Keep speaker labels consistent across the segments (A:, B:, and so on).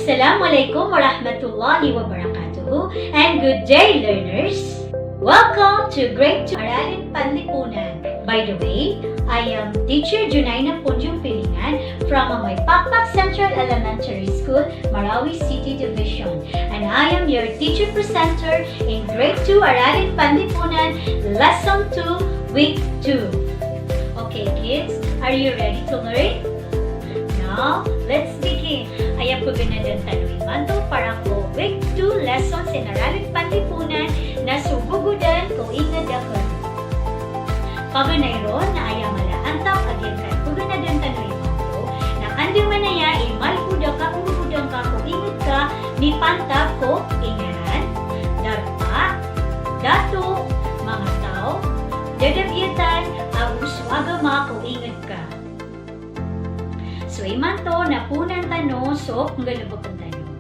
A: Assalamualaikum warahmatullahi wabarakatuh and good day learners! Welcome to Grade 2 Aralin Panlipunan. By the way, I am Teacher Junaina Punjung Pilingan from my Pakpak Central Elementary School, Marawi City Division, and I am your teacher presenter in Grade 2 Aralin Panlipunan Lesson 2 Week 2. Okay kids, are you ready to learn? Now, let's begin. Ayan po ganadan tanong manto para ko Week 2 Lesson sa Aralin Panlipunan na sugugudan ko ingad ako. Paganayron na ayaw malaantap agyan ka po ganadan tanong manto na kandi manaya imalpuda ka umugudang ka ko ingad ka ni pantap ko ingaran, darpa, dato, mga tao, dadabietan, agus agama ko ingad ka. So, iman to, napunan tanong, so, kung gano'n po kung tanong.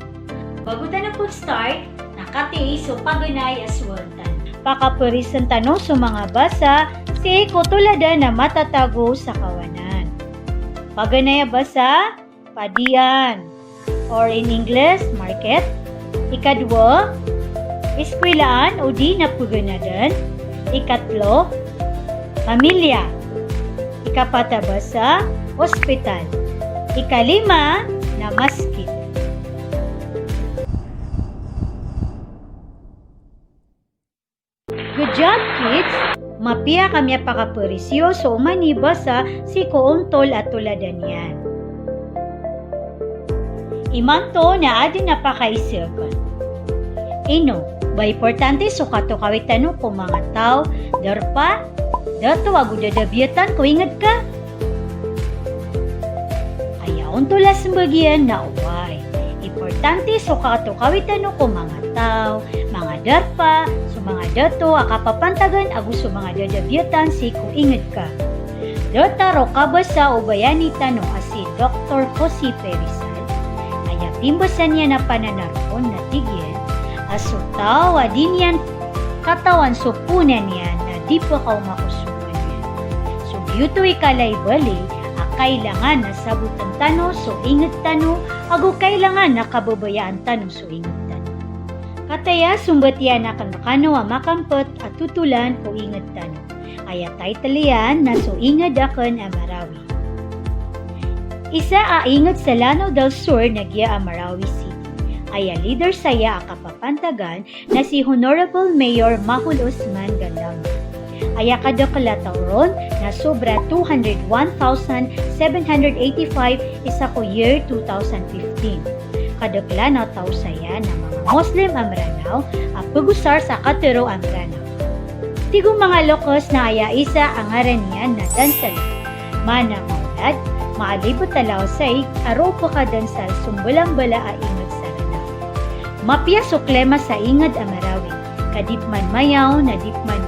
A: Bago na po start, nakati, so, paganay aswaltan. Pakapurisan tanong sa mga basa, si kutulada na matatago sa kawanan. Paganay basa, padian. Or in English, market. Ikadwa, eskwelaan o di na puganadan. Ikatlo, pamilya. Ikapata basa, ospital. Ikalima na masjid. Good job kids! Mapia kami pakapurisyo so umaniba sa si Koontol at tuladan yan. Imanto na adin na pakaisirkan. Ino, ba importante so kato kawitano kung mga tao, darpa, dato agudadabietan ko ingat ka. Tulas bagian na uway. Importante so kato kawitano ko mga tao, mga darpa, so mga dato akapapantagan agus so mga dadabietan si ko ingat ka. Dota ro kabasa o bayani tanong asi Dr. Jose Perizal. Aya pimbasan niya na pananaron na tigyan. Aso tao adin yan katawan so punan yan na di pa kaw makusuman yan. So yuto ikalay bali kailangan na sabutan tano so ingat tano ago kailangan na kababayaan tano so ingat tano. Kataya sumbatyan na kanakano ang makampot at tutulan o ingat tano. Aya taytalian na so ingat akan ang Marawi. Isa a ingat sa Lanao del Sur nagya ang Marawi City. Aya leader saya akapapantagan na si Honorable Mayor Mahul Osman Gandang. Aya kadakalataron na sobra 201,785 isa ko year 2015. Kadakla na tao saya ng mga Muslim Amranao at pagusar sa Katero Amranao. Tigong mga lokos na aya isa ang aranian na dansal. Mana maulad, maalibot talaw say aro po ka dansal sumbulang bala a ingad sa ranao. Mapia suklema sa ingad Amarawi, kadipman mayaw na dipman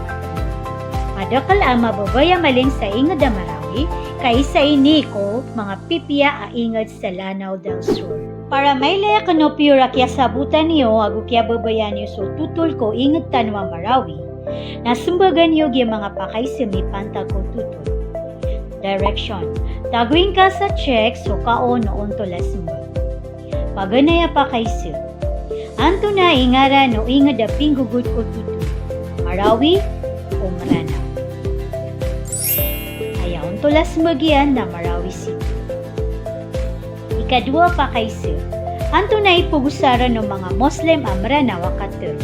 A: adakal ang mababaya maling sa ingad ang Marawi, kaisa ini ko mga pipia a ingad sa Lanao del Sur. Para may laya kanopyura kya sabutan niyo, ago kya babayan niyo so tutol ko ingad tanwa Marawi, nasumbagan niyo yung mga pakay simipanta ko tutol. Direction. Taguin ka sa check so kao noon tola sumbag. Paganaya pakay sim. Anto na ingara no ingad a pinggugut ko tutol. Marawi o Maranao. Tulas bagian na Marawi City. Ikadua pa kay Sir. Anto na ipugusaran ng mga Muslim Amranao Katero.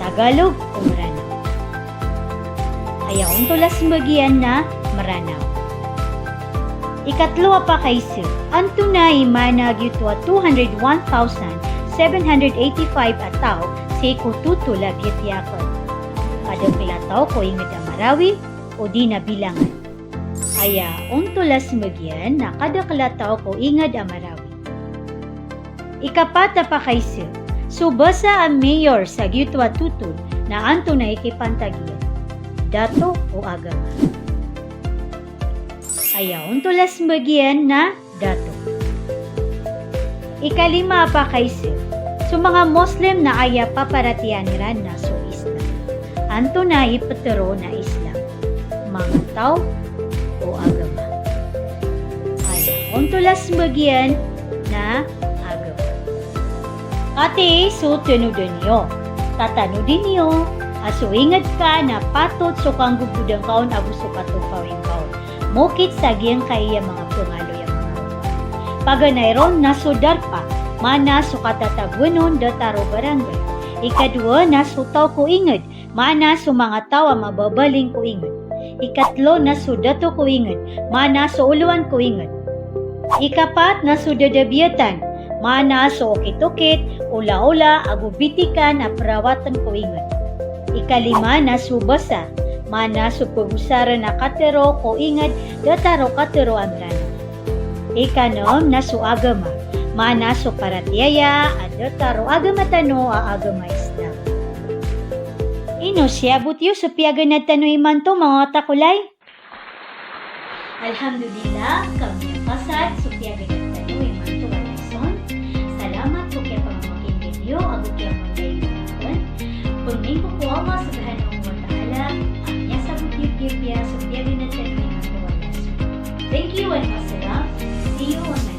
A: Tagalog o Maranao. Ayaw tulas bagian na Maranao. Ikatlo pa kay Sir. Anto na imanag yutwa 201,785 ataw sa ikututula biyatyakon. Kadagilataw ko ingad ang Marawi o di na bilangan. Aya, tulas magyan na kadakalataw ko ingad ang Marawi. Ikapata pa kay Sir. Subasa ang mayor sa Gyutwa Tutol na anto na ikipantagyan. Dato o agama. Aya, tulas magyan na dato. Ikalima pa kay Sir. So mga Muslim na aya paparatian ran na so Islam. Anto na ipatero na Islam. Mga tao o agama. Ay, tulas bagian na na agama. Ati so tinudin niyo. Tatanudin niyo. Aso ingad ka na patot so kang gugudang kaon agus so katupawing kaon. Mukit sa giyang kaya mga pungalo yung mga. Paganayron na sudar pa. Mana so katatagunon dataro barangay. Ikadua na sutaw ko ingad. Mana so mga tawa mababaling ko ingad. Ikatlo na sudato ko ingad. Mana so uluan ko ingad. Ikapat na sudadabiyatan. Mana so okit-okit, ula-ula, agubitikan, aprawatan ko ingad. Ikalima na subasa. Mana so pagusara na katero ko ingad, dataro katero amrana. Ikanom na so agama. Mana so paratiyaya, at dataro agama tano, agama isda. Ino siya butyo sa piyagan na tano iman to mga takulay? Alhamdulillah, kami pasat sa piyagan na tano iman to Walason. Salamat po kaya pamamaking video, ako kaya magkaingahan. Pagming ko po Allah subhanahu wa ta'ala, ang niya sa butyo-butyo sa piyagan na tano iman to Walason. Thank you and masalam. See you on my